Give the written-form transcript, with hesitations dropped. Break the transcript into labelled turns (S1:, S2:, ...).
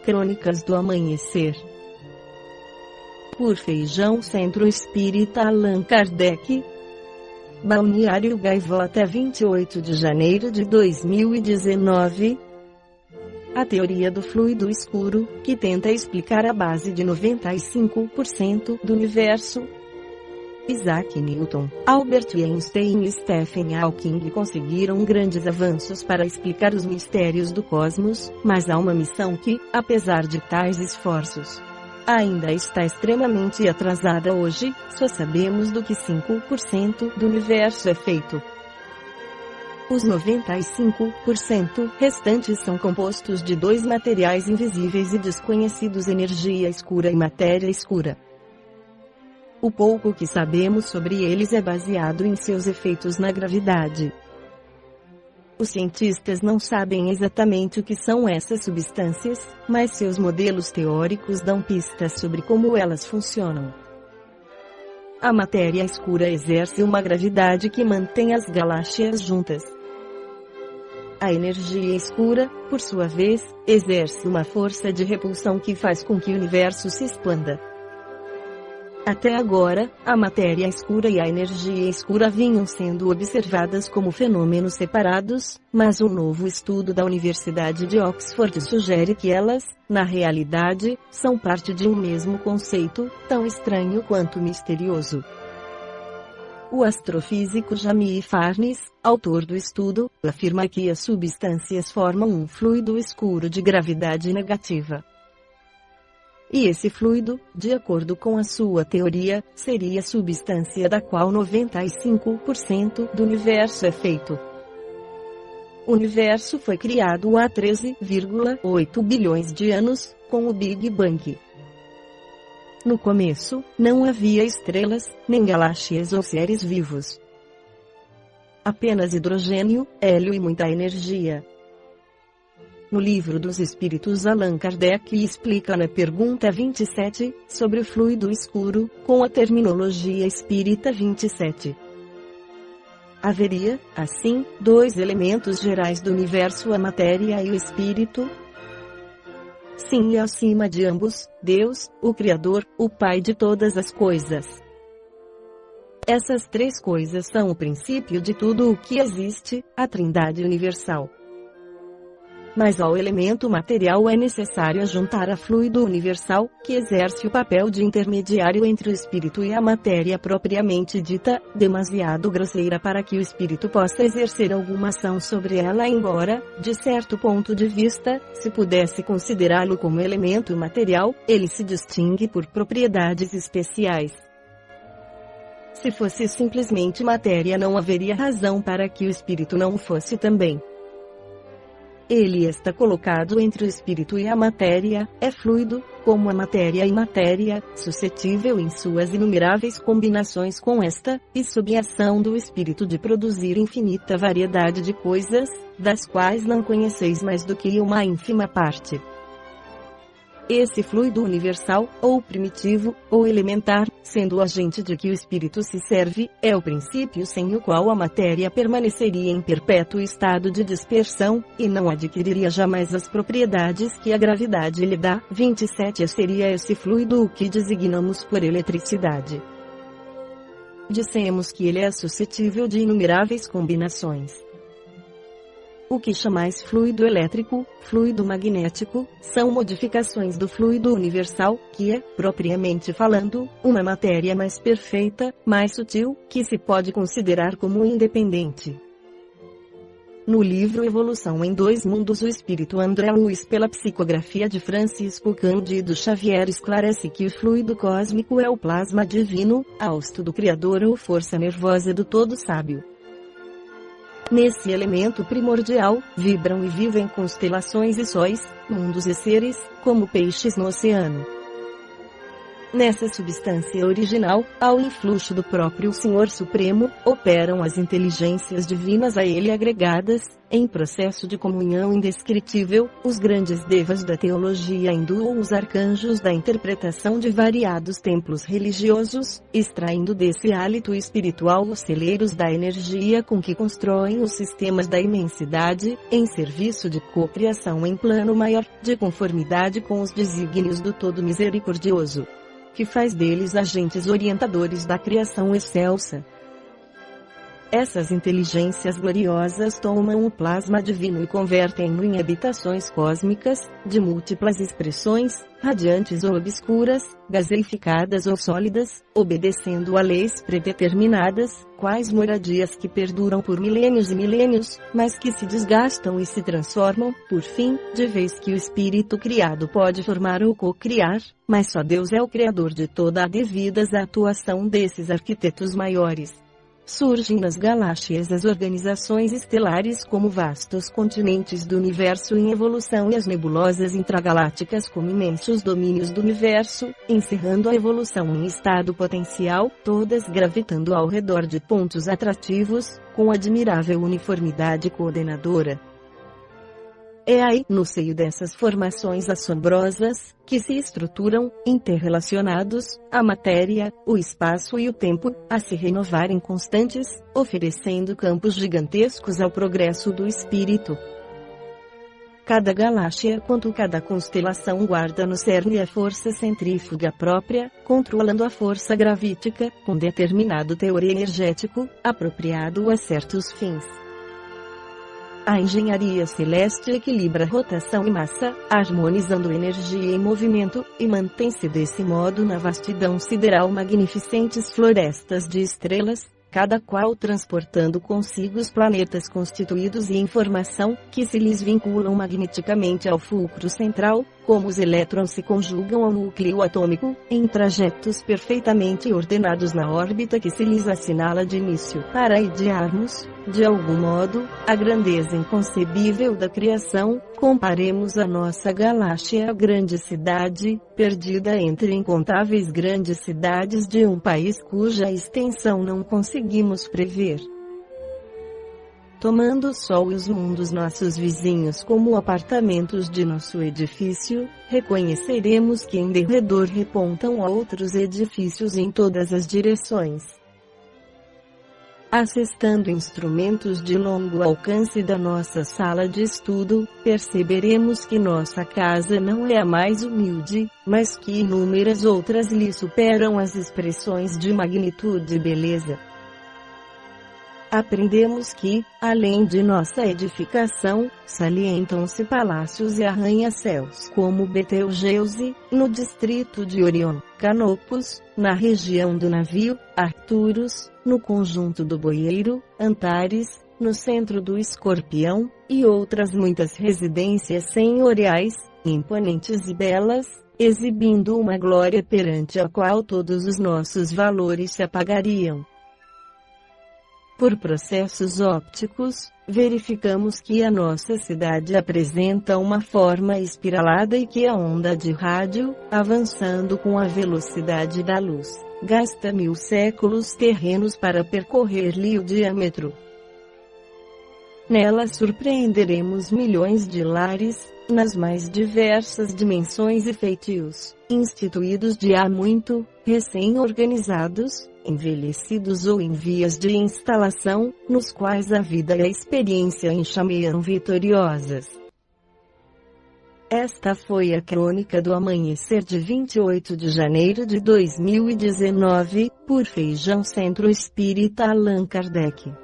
S1: Crônicas do Amanhecer. Por Feijão Centro Espírita Allan Kardec. Balneário Gaivota, 28 de janeiro de 2019. A teoria do fluido escuro, que tenta explicar a base de 95% do universo. Isaac Newton, Albert Einstein e Stephen Hawking conseguiram grandes avanços para explicar os mistérios do cosmos, mas há uma missão que, apesar de tais esforços, ainda está extremamente atrasada hoje. Só sabemos do que 5% do universo é feito. Os 95% restantes são compostos de dois materiais invisíveis e desconhecidos: energia escura e matéria escura. O pouco que sabemos sobre eles é baseado em seus efeitos na gravidade. Os cientistas não sabem exatamente o que são essas substâncias, mas seus modelos teóricos dão pistas sobre como elas funcionam. A matéria escura exerce uma gravidade que mantém as galáxias juntas. A energia escura, por sua vez, exerce uma força de repulsão que faz com que o universo se expanda. Até agora, a matéria escura e a energia escura vinham sendo observadas como fenômenos separados, mas um novo estudo da Universidade de Oxford sugere que elas, na realidade, são parte de um mesmo conceito, tão estranho quanto misterioso. O astrofísico Jamie Farnes, autor do estudo, afirma que as substâncias formam um fluido escuro de gravidade negativa. E esse fluido, de acordo com a sua teoria, seria a substância da qual 95% do universo é feito. O universo foi criado há 13,8 bilhões de anos, com o Big Bang. No começo, não havia estrelas, nem galáxias ou seres vivos. Apenas hidrogênio, hélio e muita energia. No Livro dos Espíritos, Allan Kardec explica na pergunta 27, sobre o fluido escuro, com a terminologia espírita 27. Haveria, assim, dois elementos gerais do universo: a matéria e o espírito. Sim, e acima de ambos, Deus, o Criador, o Pai de todas as coisas. Essas três coisas são o princípio de tudo o que existe, a Trindade universal. Mas ao elemento material é necessário juntar a fluido universal, que exerce o papel de intermediário entre o espírito e a matéria propriamente dita, demasiado grosseira para que o espírito possa exercer alguma ação sobre ela, embora, de certo ponto de vista, se pudesse considerá-lo como elemento material, ele se distingue por propriedades especiais. Se fosse simplesmente matéria, não haveria razão para que o espírito não o fosse também. Ele está colocado entre o espírito e a matéria, é fluido, como a matéria e matéria, suscetível em suas inumeráveis combinações com esta, e sob a ação do espírito de produzir infinita variedade de coisas, das quais não conheceis mais do que uma ínfima parte. Esse fluido universal, ou primitivo, ou elementar, sendo o agente de que o espírito se serve, é o princípio sem o qual a matéria permaneceria em perpétuo estado de dispersão, e não adquiriria jamais as propriedades que a gravidade lhe dá. 27 Seria esse fluido o que designamos por eletricidade. Dissemos que ele é suscetível de inumeráveis combinações. O que chamais fluido elétrico, fluido magnético, são modificações do fluido universal, que é, propriamente falando, uma matéria mais perfeita, mais sutil, que se pode considerar como independente. No livro Evolução em Dois Mundos, o espírito André Luiz, pela psicografia de Francisco Cândido Xavier, esclarece que o fluido cósmico é o plasma divino, hausto do Criador ou força nervosa do Todo Sábio. Nesse elemento primordial, vibram e vivem constelações e sóis, mundos e seres, como peixes no oceano. Nessa substância original, ao influxo do próprio Senhor Supremo, operam as inteligências divinas a ele agregadas, em processo de comunhão indescritível, os grandes devas da teologia hindu ou os arcanjos da interpretação de variados templos religiosos, extraindo desse hálito espiritual os celeiros da energia com que constroem os sistemas da imensidade, em serviço de cocriação em plano maior, de conformidade com os desígnios do Todo Misericordioso, que faz deles agentes orientadores da criação excelsa. Essas inteligências gloriosas tomam o plasma divino e convertem-no em habitações cósmicas, de múltiplas expressões, radiantes ou obscuras, gaseificadas ou sólidas, obedecendo a leis predeterminadas, quais moradias que perduram por milênios e milênios, mas que se desgastam e se transformam, por fim, de vez que o espírito criado pode formar ou co-criar, mas só Deus é o criador de toda a devidas à atuação desses arquitetos maiores. Surgem nas galáxias as organizações estelares como vastos continentes do universo em evolução e as nebulosas intragalácticas como imensos domínios do universo, encerrando a evolução em estado potencial, todas gravitando ao redor de pontos atrativos, com admirável uniformidade coordenadora. É aí, no seio dessas formações assombrosas, que se estruturam, interrelacionados, a matéria, o espaço e o tempo, a se renovarem constantes, oferecendo campos gigantescos ao progresso do espírito. Cada galáxia quanto cada constelação guarda no cerne a força centrífuga própria, controlando a força gravítica, com determinado teor energético, apropriado a certos fins. A engenharia celeste equilibra rotação e massa, harmonizando energia e movimento, e mantém-se desse modo na vastidão sideral magnificentes florestas de estrelas, cada qual transportando consigo os planetas constituídos e informação, que se lhes vinculam magneticamente ao fulcro central, como os elétrons se conjugam ao núcleo atômico, em trajetos perfeitamente ordenados na órbita que se lhes assinala de início. Para idearmos, de algum modo, a grandeza inconcebível da criação, comparemos a nossa galáxia à grande cidade, perdida entre incontáveis grandes cidades de um país cuja extensão não conseguimos prever. Tomando o Sol e os mundos nossos vizinhos como apartamentos de nosso edifício, reconheceremos que em derredor repontam outros edifícios em todas as direções. Assestando instrumentos de longo alcance da nossa sala de estudo, perceberemos que nossa casa não é a mais humilde, mas que inúmeras outras lhe superam as expressões de magnitude e beleza. Aprendemos que, além de nossa edificação, salientam-se palácios e arranha-céus como Betelgeuse, no distrito de Orion, Canopus, na região do navio, Arcturus, no conjunto do Boieiro, Antares, no centro do Escorpião, e outras muitas residências senhoriais, imponentes e belas, exibindo uma glória perante a qual todos os nossos valores se apagariam. Por processos ópticos, verificamos que a nossa cidade apresenta uma forma espiralada e que a onda de rádio, avançando com a velocidade da luz, gasta 1000 séculos terrenos para percorrer-lhe o diâmetro. Nela surpreenderemos milhões de lares, nas mais diversas dimensões e feitios, instituídos de há muito, recém-organizados, envelhecidos ou em vias de instalação, nos quais a vida e a experiência enxameiam vitoriosas. Esta foi a crônica do amanhecer de 28 de janeiro de 2019, por Feijão Centro Espírita Allan Kardec.